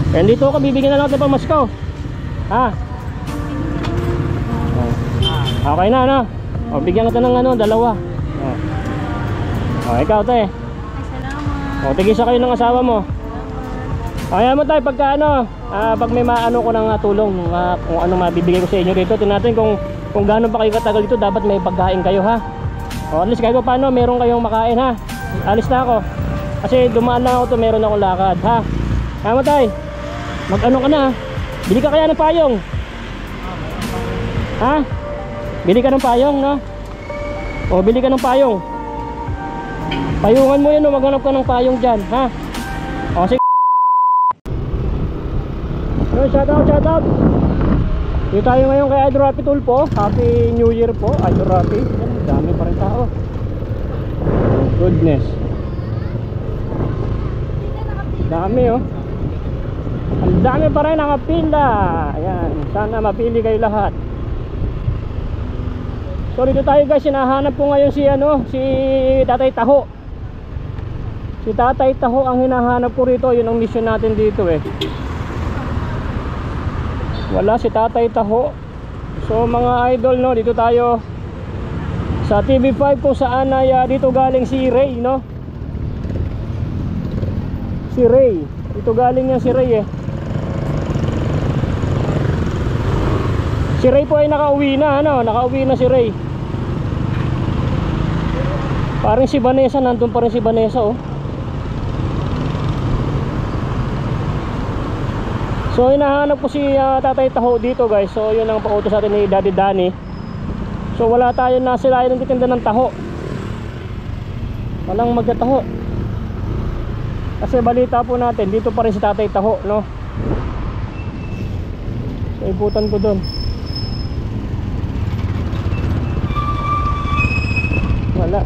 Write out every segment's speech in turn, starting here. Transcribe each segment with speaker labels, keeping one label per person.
Speaker 1: And dito ako, bibigyan na lang natin pamasko. Ha? Okay na, ano? O, bigyan kita ng ano, dalawa. O, ikaw, te. O, tigisa kayo ng asawa mo. Kaya mo tayo pagka ano, pag may maano ko ng tulong, kung ano mabibigay ko sa inyo dito. Tingnan natin kung gaano pa kayo katagal dito. Dapat may pagkain kayo, ha? O, at least kahit paano, meron kayong makain, ha? Alis na ako. Kasi dumaan lang ako to, meron akong lakad, ha? Kaya mo tayo, mag ano ka na, bili ka kaya ng payong. Ha? Bili ka ng payong, no? O, bili ka ng payong. Payungan mo yan, no? Maghanap ka ng payong dyan, ha? O, sige. Shout out. Dito tayo ngayon kay Idol Rapi Tulpo. Happy New Year po, Idol Rapi. Dami pa rin tao. Goodness. Dami, oh. Ang dami pa rin nakapila. Ayan, sana mapili kayo lahat. So dito tayo guys, hinahanap ko ngayon si Tatay Taho. Si Tatay Taho ang hinahanap ko rito. Yun ang mission natin dito, eh. Wala si Tatay Taho. So mga idol, no, dito tayo sa TV5 kung saan ay dito galing si Ray, no? Si Ray. Dito galing yan si Ray, eh. Si Ray po ay nakauwi na, ano? Nakauwi na si Ray. Parang si Vanessa, nandun pa rin si Vanessa, oh. So hinahanap ko si Tatay Taho dito guys. So yun ang pautos sa atin ni Daddy Danny. So wala tayo na sila yung titinda ng taho. Walang magtataho. Kasi balita po natin dito pa rin si Tatay Taho, no? So iputan ko doon. Wala.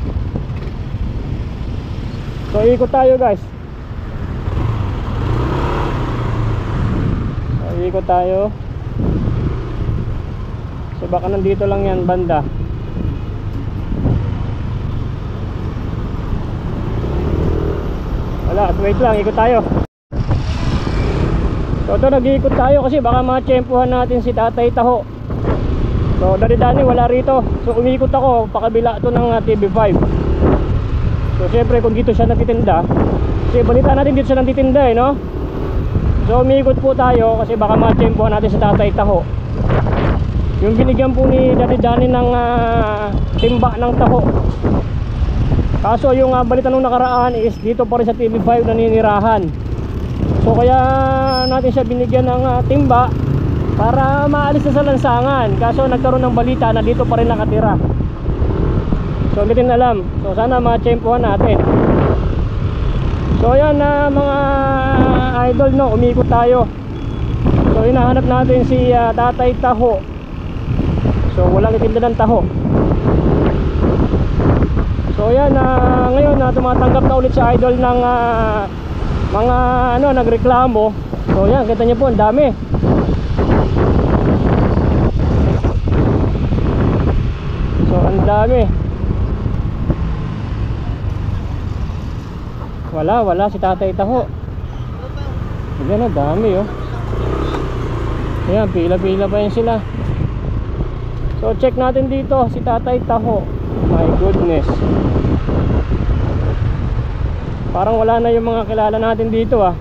Speaker 1: So ikot tayo guys. Ikot tayo. So baka nandito lang yan banda. Wala, wait lang, ikot tayo. So ito, nag-iikot tayo kasi baka matsyempuhan natin si Tatay Taho. So Daddy Danny wala rito. So umikot ako, pakabila ito ng TV5. So syempre kung dito siya nagtitinda, kasi balita natin dito siya nagtitinda, eh, no? So umiikot po tayo kasi baka matsyempohan natin sa Tatay Taho. Yung binigyan po ni Daddy Danny ng timba ng taho. Kaso yung balita nung nakaraan is dito pa rin sa TV5 naninirahan. So kaya natin siya binigyan ng timba para maalis na sa lansangan. Kaso nagkaroon ng balita na dito pa rin nakatira. So hindi din alam. So sana matsyempohan natin. So yan na mga idol, no, umikot tayo. So hinahanap natin si Tatay Taho. So walang itinda ng taho. So yan, ngayon tumatanggap na ulit si idol ng mga ano, nagreklamo. So yan, kita niyo po, ang dami. So ang dami. Wala si Tatay Taho. Ayan, ang dami, oh. Ayan, pila-pila pa yan sila. So check natin dito si Tatay Taho. My goodness. Parang wala na yung mga kilala natin dito, ah.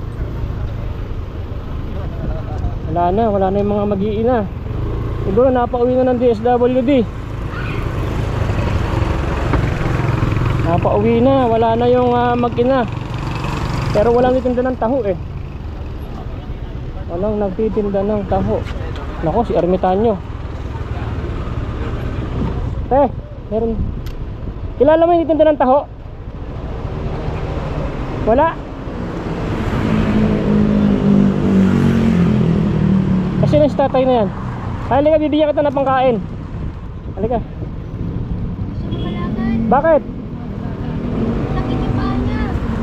Speaker 1: Wala na yung mga mag-iina. Siguro napauwi na ng DSWD. Napauwi na, wala na yung mag-ina. Pero walang nagtitinda ng taho, eh. Walang nagtitinda ng taho. Nako, si Ermitanyo. Meron. Kilala mo yung nagtitinda ng taho? Wala. Kasi na si tatay na yan. Halika, bibigyan kita ng pangkain. Halika. Bakit?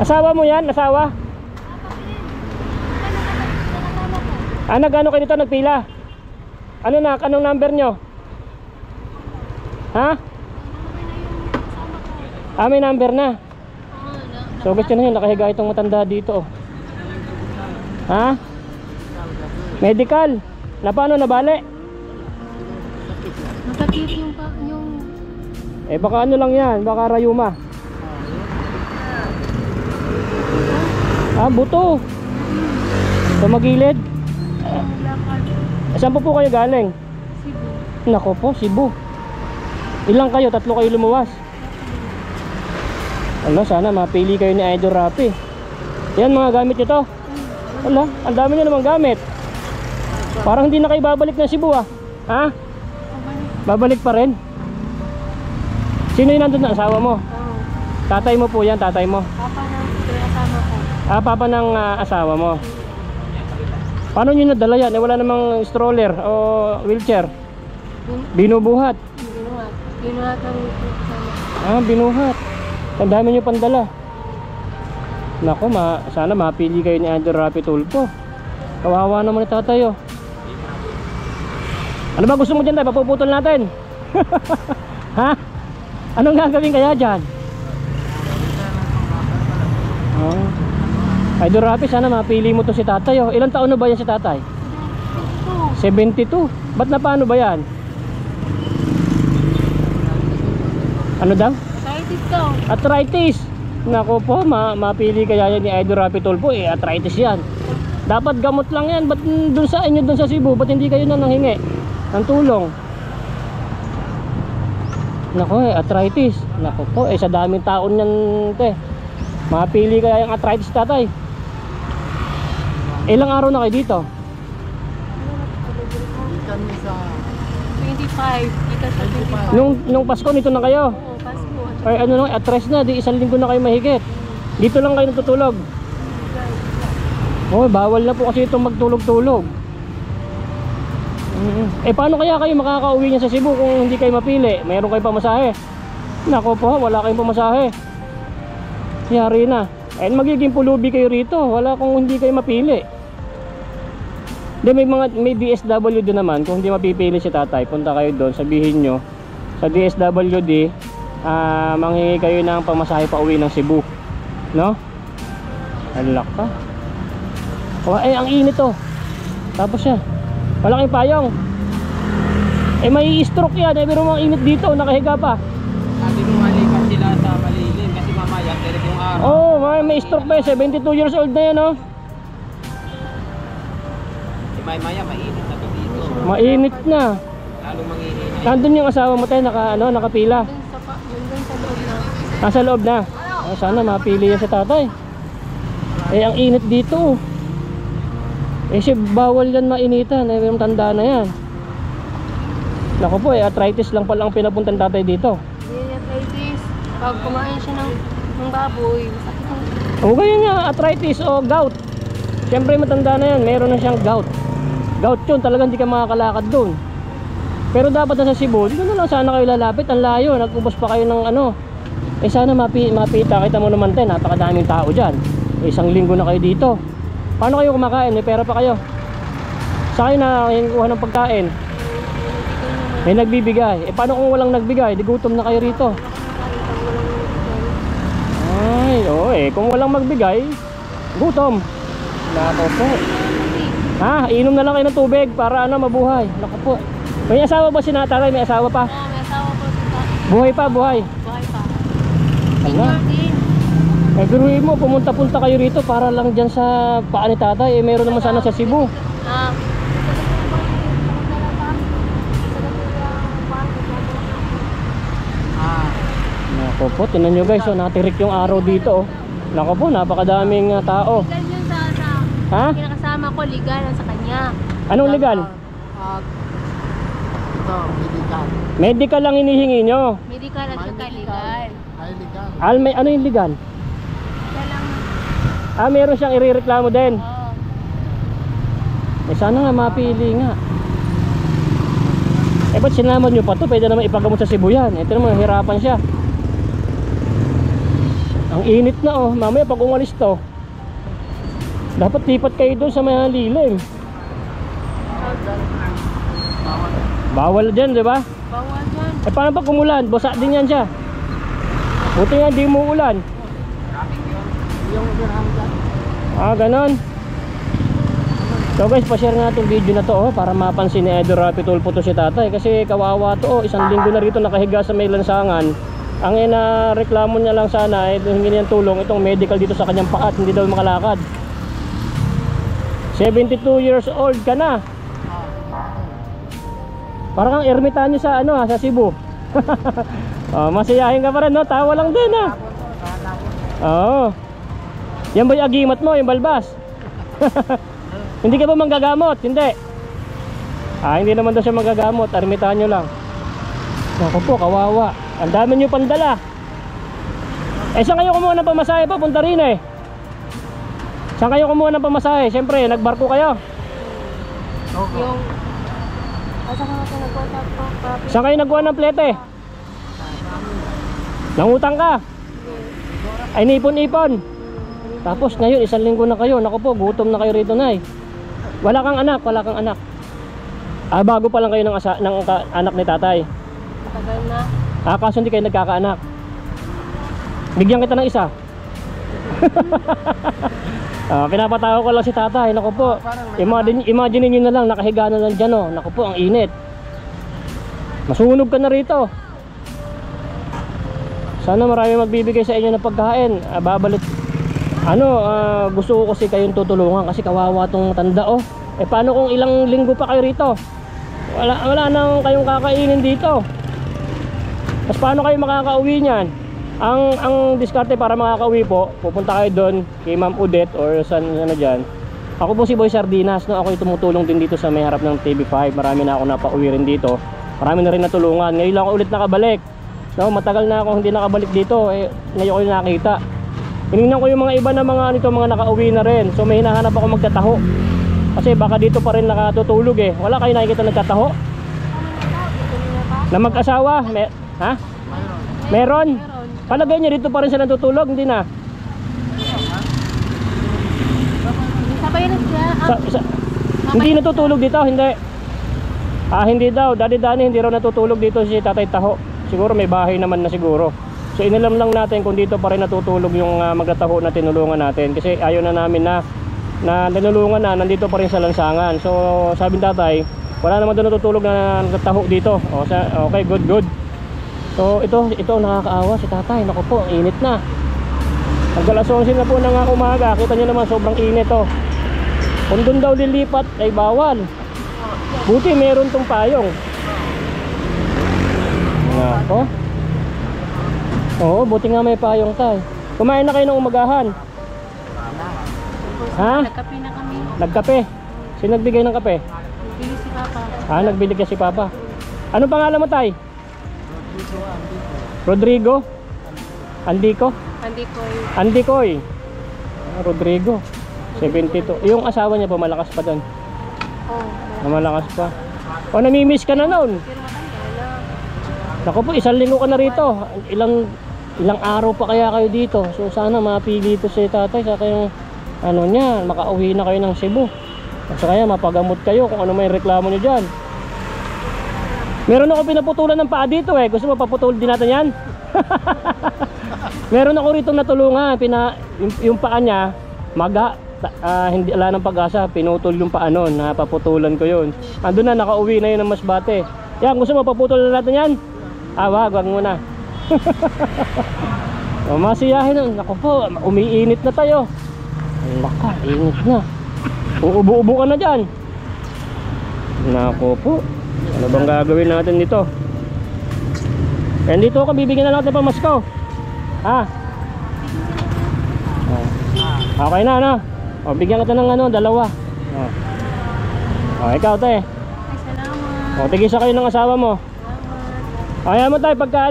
Speaker 1: Asawa mo yan? Asawa? Nag-ano kayo dito? Nagpila? Anong number nyo? Ha? May number na. So gusto nyo, nakahiga itong matanda dito. Ha? Medical. Na paano, nabali?
Speaker 2: Masakit yung
Speaker 1: Eh baka ano lang yan, baka rayuma. Ah, buto. Tumagilid. Saan po kayo galing?
Speaker 2: Cebu.
Speaker 1: Nako po, Cebu. Ilang kayo? 3 kayo lumuwas. Ano, sana mapili kayo ni Idol Rapi. Yan mga gamit nito. Wala, ang dami nyo namang gamit. Parang hindi na kayo babalik ng Cebu ah. Ha? Babalik pa rin? Sino yung nandun na? Asawa mo? Tatay mo po yan, tatay mo.
Speaker 2: Papa ng kasama ko.
Speaker 1: Ah, papa ng asawa mo. Paano nyo nadala yan? Eh wala namang stroller o wheelchair. Binubuhat.
Speaker 2: Binuhat ang kasama.
Speaker 1: Ah, binuhat. Ang dami nyo pandala. Nako, sana mapili kayo ni Idol Rapi Tulfo. Kawawa naman ni tatay oh. Ano ba gusto mo dyan tayo? Papuputol natin. Ha? Anong gagawin kaya dyan? Oh. Idol Rapi, sana mapili mo to si tatay oh. Ilang taon na ba yan si tatay? 72. Ba't na paano ba yan? Ano daw?
Speaker 2: Arthritis ko.
Speaker 1: Arthritis. Nako po, mapili kaya yan ni Idol Rapi Tulfo eh, arthritis yan. Dapat gamot lang yan. Ba't dun sa inyo dun sa Cebu? Ba't hindi kayo na nanghingi ng tulong? Nako eh, arthritis. Nako po, eh sa daming taon yan te. Mapili kaya yung arthritis tatay. Ilang araw na kayo dito?
Speaker 2: 25. Kita sa 25.
Speaker 1: Nung Pasko nito na kayo?
Speaker 2: Oo, Pasko.
Speaker 1: Ay ano nung atres na, di 1 linggo na kayo mahigit. Dito lang kayo natutulog. Oh, bawal na po kasi itong magtulog-tulog. Eh paano kaya kayo makakauwi niya sa Cebu kung hindi kayo mapili? Mayroon kayo pamasahe? Nako po, wala kayong pamasahe. Yari na. Eh magiging pulubi kayo rito. Wala kung hindi kayo mapili. Di may DSWD naman. Kung hindi mapipili si tatay, punta kayo doon, sabihin nyo sa DSWD, manghingi kayo ng pamasahe pa uwi ng Cebu. No? Alak ka. Oh, eh ang init to. Tapos siya. Wala kayong payong. Eh may stroke yan. Eh pero mga init dito, nakahiga pa.
Speaker 3: Sabi mo malipat sila sa malilim kasi mamaya direct yung araw.
Speaker 1: Oh, may stroke pa yan. 72 years old na yan, oh.
Speaker 3: Maya mainit na dito.
Speaker 1: Mainit na.
Speaker 3: Lalo manginit.
Speaker 1: Nandun yung asawa mo tayo, nakapila.
Speaker 2: Nandun sa loob na.
Speaker 1: Nasa loob na. Oh, sana mapili yan sa tatay. Eh ang init dito. Eh si bawal yan mainitan. Eh may tanda na yan. Naku po eh, arthritis lang pala ang pinapuntan tatay dito.
Speaker 2: Hindi arthritis. Pag kumain siya ng baboy, masakit ang...
Speaker 1: O kaya nga, arthritis o gout. Siyempre matanda na yan, meron na siyang gout. Gout yun, talagang hindi ka makakalakad doon. Pero dapat na sa Cebu, dito na lang sana kayo lalapit. Ang layo, nagubos pa kayo ng ano. Eh sana mapita, kita mo naman tayo, napakadaming tao dyan. Eh, 1 linggo na kayo dito. Paano kayo kumakain? May pera pa kayo. Sa kayo na kuha ng pagkain. May nagbibigay. Eh paano kung walang nagbigay? Di gutom na kayo rito. Ay, oo eh. Kung walang magbigay, gutom. Nako po. Ha, inom na lang kayo ng tubig para ano, mabuhay. Nako po. May asawa ba si tatay? May asawa pa?
Speaker 2: Oo, may asawa po sila.
Speaker 1: Buhay pa, buhay.
Speaker 2: Buhay pa.
Speaker 1: Ala.
Speaker 2: Senior din.
Speaker 1: Eh biruin mo, pumunta-punta kayo rito para lang dyan sa paa ni tatay. Eh meron naman sana sa Cebu. Nako po, tinan nyo guys, so natirik yung araw dito. Oh. Nako po, napakadaming tao.
Speaker 2: Legal yun sa
Speaker 1: Ha?
Speaker 2: kinakasama ko, legal ang sa kanya.
Speaker 1: Anong legal?
Speaker 3: Ito, medical.
Speaker 1: Medical lang hinihingi nyo.
Speaker 2: Medical at saka legal.
Speaker 3: Ay, legal.
Speaker 1: Ano yung legal?
Speaker 2: Legal lang.
Speaker 1: Ah, meron siyang irereklamo din.
Speaker 2: Oo.
Speaker 1: Eh sana nga mapili nga. Eh ba't sinamad nyo pa to? Pwede naman ipagamot sa Cebu yan. Ito naman, hirapan siya. Ang init na oh. Mamaya pag umalis to, dapat lipat kayo doon sa mga lilim. Bawal dyan, di ba?
Speaker 2: Bawal yan.
Speaker 1: Eh paano pag umulan? Basa din yan siya. Buti nga di mo ulan.
Speaker 3: Yung dirham dyan.
Speaker 1: Ah, ganon. So guys, pa-share nga itong video na to para mapansin ni Idol Rapi Tulfo to si tatay. Kasi kawawa to, isang linggo na rito nakahiga sa may lansangan. Ang reklamo niya lang sana ay hingi niya tulong itong medical dito sa kanyang paa at hindi daw makalakad. 72 years old ka na. Parang kang ermitanyo sa sa Cebu. Masiyahin ka pa rin, no? Tawa lang din, ha? Oo. Yan ba yung agimat mo, yung balbas? Hindi ka ba manggagamot? Hindi. Hindi naman daw siya manggagamot, ermitanyo lang. Naku po, kawawa. Ang dami nyo pandala. Saan kayo kumuha ng pamasahe pa? Punta rin eh. Saan kayo kumuha ng pamasahe? Siyempre, nagbarko kayo.
Speaker 2: Yung... Asa ka natin nag-contact po?
Speaker 1: Saan kayo nagkuha ng plete? Nangutang ka? Ay, nipon-ipon. Tapos ngayon, isang linggo na kayo. Naku po, gutom na kayo rito, Nay. Wala kang anak, wala kang anak. Bago pa lang kayo ng anak ni tatay.
Speaker 2: Matagal na.
Speaker 1: Kaso hindi kayo nagkakaanak. Bigyan kita ng isa. Pinapatawa ko lang si tatay. Naku po, imagine nyo na lang, nakahiga na lang dyan, Naku po, ang init. Masunog ka na rito. Sana marami magbibigay sa inyo ng pagkain. Babalik. Gusto ko kasi kayong tutulungan kasi kawawa tong tanda, paano kung ilang linggo pa kayo rito? Wala nang kayong kakainin dito. Tapos paano kayo makakauwi niyan? Ang diskarte para makakauwi po, pupunta kayo doon kay Ma'am Odette or saan dyan. Ako po si Boy Sardinas, Ako yung tumutulong din dito sa may harap ng TV5. Marami na ako napauwi rin dito. Marami na rin natulungan. Ngayon lang ako ulit nakabalik. Matagal na ako hindi nakabalik dito. Ngayon ko yung nakita. Hinignan ko yung mga iba na mga nakauwi na rin. So may hinahanap ako magtataho. Kasi baka dito pa rin nakatutulog Wala kayo nakikita nagtataho? Na mag-asawa? Ha? Meron? Palagay niya dito pa rin siya natutulog? Hindi na?
Speaker 2: Sabay na siya.
Speaker 1: Hindi natutulog dito? Hindi. Hindi daw. Dani hindi raw natutulog dito si Tatay Taho. Siguro may bahay naman na siguro. So inilam lang natin kung dito pa rin natutulog yung magtataho na tinulungan natin. Kasi ayaw na namin na tinulungan na nandito pa rin sa lansangan. So sabi ng tatay, wala naman doon natutulog na nagtataho dito. Okay, good. So ito nakakaawa si tatay. Naku po, init na. Alas 11 na po ng umaga. Kita nyo naman sobrang init Kung doon daw lilipat ay bawal. Buti meron tong payong. Nako. Oo, buti nga may payong tay. Kumain na kayo ng umagahan? Ha?
Speaker 2: Nagkape na kami.
Speaker 1: Nagkape? Sino nagbigay ng kape?
Speaker 2: Bili si Papa.
Speaker 1: Nagbili ka si Papa. Anong pangalan mo tay? Rodrigo? Andiko? Andikoy. Rodrigo. 72. Yung asawa niya pa malakas pa doon. Malakas pa. Namimiss ka na noon.
Speaker 2: Pero matanda na.
Speaker 1: Naku po, isang linggo ka na rito. Ilang araw pa kaya kayo dito. So sana mapili ito si tatay sa kayong makauwi na kayo ng Cebu. At kaya mapagamot kayo kung ano may reklamo nyo dyan. Meron ako pinaputulan ng paa dito Gusto mo paputol din natin yan? Meron ako rito natulungan. Yung paa niya hindi ala ng pag-asa. Pinutol yung paa nun. Napaputulan ko yun. Andun na, nakauwi na yun ng Masbate. Yan, gusto mo paputol na natin yan? Wag muna. Masiyahin na. Naku po, umiinit na tayo. Laka, init na. Uubo-ubo ka na dyan. Naku po, ano bang gagawin natin dito? Dito ako, bibigyan na natin pamasko. Okay na, bigyan kita ng dalawa. Ikaw te.
Speaker 2: Ay, salamat.
Speaker 1: Tigisa kayo ng asawa mo. Ayaw mo tayo pagka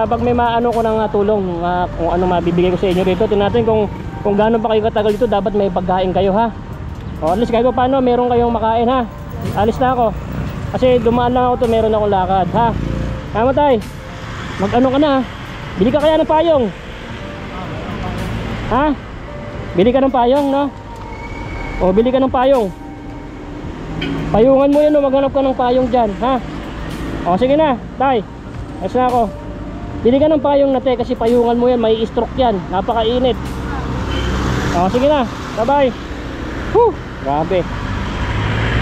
Speaker 1: pag may maano ko ng tulong, kung ano mabibigay ko sa inyo rito. Tingnan natin kung gaano pa kayo katagal dito. Dapat may pagkain kayo at least kahit pa paano meron kayong makain Alis na ako kasi dumaan lang ako meron akong lakad Ayaw mo tayo. Mag-ano ka na Bili ka kaya ng payong? Bili ka ng payong bili ka ng payong. Payungan mo yan maghanap ka ng payong dyan sige na tay. Alis na ako. Bili ka ng payong na te kasi payungan mo yan, may stroke yan, napakainit. Sige na, bye bye. Grabe.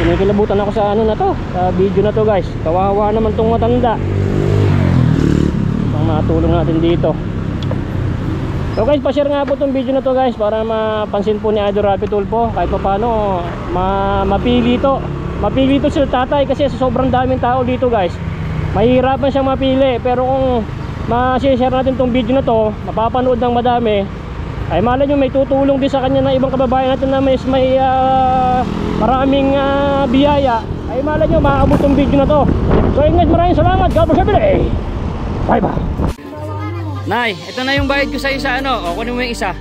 Speaker 1: kinikilabutan ako sa ano na to, sa video na to guys. Kawawa naman tong matanda. Ang matulong natin dito. So guys, pa-share nga po tong video na to guys, para mapansin po ni Idol Rapi Tulfo kahit pa paano mapili to. Mapili to sila tatay kasi sa sobrang daming tao dito guys. Mahihirapan siyang mapili, pero kung ma-share natin tong video na to, mapapanood ng madami, ay malay nyo may tutulong din sa kanya ng ibang kababayan natin na may maraming biyaya. Ay malay nyo maaabot tong video na to. So yun guys, maraming salamat. God bless everybody. Bye bye. Nay, ito na yung bayad ko sa isa, ano? O, kunin mo yung isa.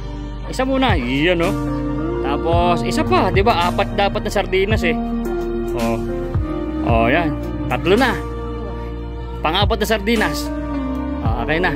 Speaker 1: Isa muna. Iyan, no? Tapos, isa pa. Diba? 4 dapat na sardinas, eh. O, yan. 3 na. Pang-4 na sardinas. O, okay na.